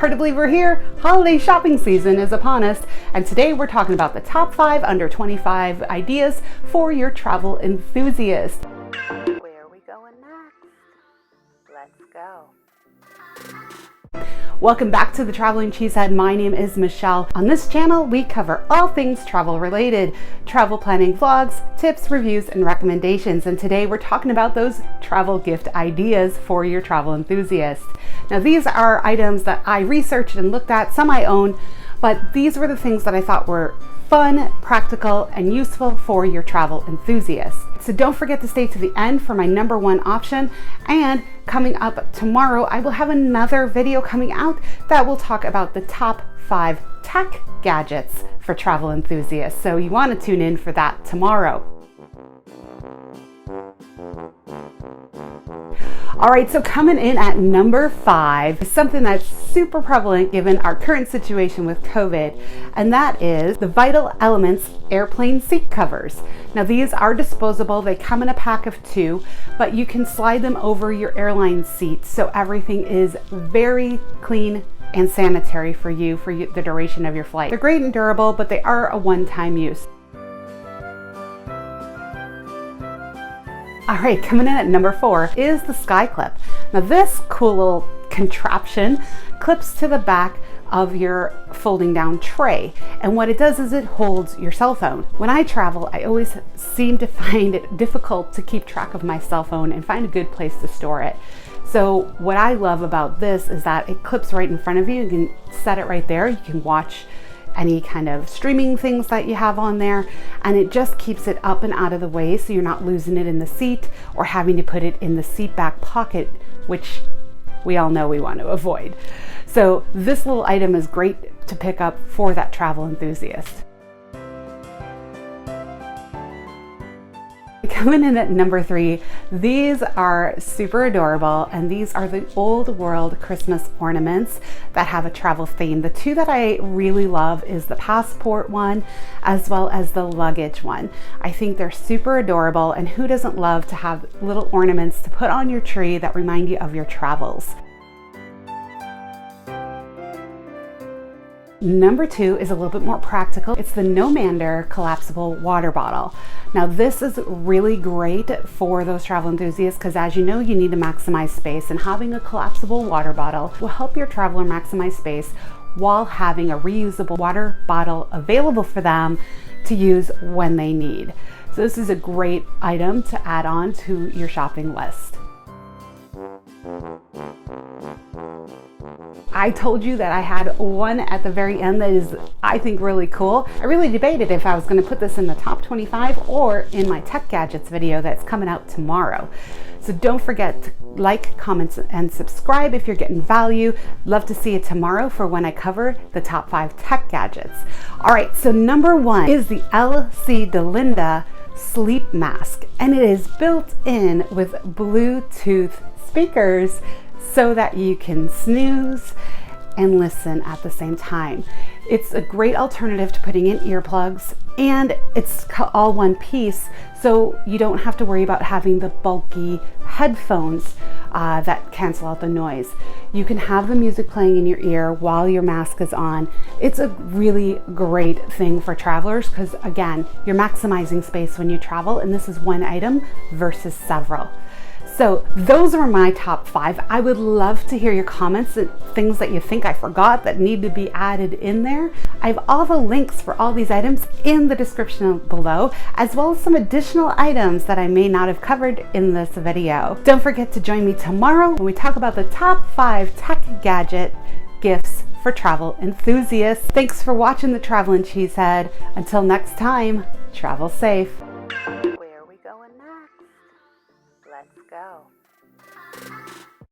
hard to believe we're here. Holiday shopping season is upon us, and today we're talking about the top 5 under 25 ideas for your travel enthusiast. Where are we going next? Let's go. Welcome back to the Traveling Cheesehead. My name is Michelle. On this channel, we cover all things travel related, travel planning vlogs, tips, reviews, and recommendations. And today we're talking about those travel gift ideas for your travel enthusiast. Now, these are items that I researched and looked at, some I own, but these were the things that I thought were fun, practical, and useful for your travel enthusiast. So don't forget to stay to the end for my number 1 option. And coming up tomorrow, I will have another video coming out that will talk about the top 5 tech gadgets for travel enthusiasts. So you want to tune in for that tomorrow. All right, so coming in at number 5 is something that's super prevalent given our current situation with COVID, and that is the Vital Elements airplane seat covers. Now, these are disposable. They come in a pack of 2, but you can slide them over your airline seat, so everything is very clean and sanitary for you the duration of your flight. They're great and durable, but they are a one-time use. All right, coming in at number 4 is the Skyclip. Now, this cool little contraption clips to the back of your folding down tray. And what it does is it holds your cell phone. When I travel, I always seem to find it difficult to keep track of my cell phone and find a good place to store it. So what I love about this is that it clips right in front of you. You can set it right there. You can watch any kind of streaming things that you have on there, and it just keeps it up and out of the way so you're not losing it in the seat or having to put it in the seat back pocket, which we all know we want to avoid. So this little item is great to pick up for that travel enthusiast. Coming in at number 3, these are super adorable, and these are the old world Christmas ornaments that have a travel theme. The 2 that I really love is the passport one as well as the luggage one. I think they're super adorable, and who doesn't love to have little ornaments to put on your tree that remind you of your travels? Number 2 is a little bit more practical. It's the Nomander collapsible water bottle. Now, this is really great for those travel enthusiasts because, as you know, you need to maximize space, and having a collapsible water bottle will help your traveler maximize space while having a reusable water bottle available for them to use when they need. So this is a great item to add on to your shopping list. I told you that I had one at the very end that is, I think, really cool. I really debated if I was going to put this in the top 25 or in my tech gadgets video that's coming out tomorrow. So don't forget to like, comment, and subscribe if you're getting value. Love to see you tomorrow for when I cover the top 5 tech gadgets. All right, so number 1 is the LC-Dolinda Sleepmask, and it is built in with Bluetooth speakers so that you can snooze and listen at the same time. It's a great alternative to putting in earplugs, and it's all one piece, so you don't have to worry about having the bulky headphones that cancel out the noise. You can have the music playing in your ear while your mask is on. It's a really great thing for travelers because, again, you're maximizing space when you travel, and this is one item versus several. So those are my top 5. I would love to hear your comments and things that you think I forgot that need to be added in there. I have all the links for all these items in the description below, as well as some additional items that I may not have covered in this video. Don't forget to join me tomorrow when we talk about the top 5 tech gadget gifts for travel enthusiasts. Thanks for watching the Traveling Cheesehead. Until next time, travel safe.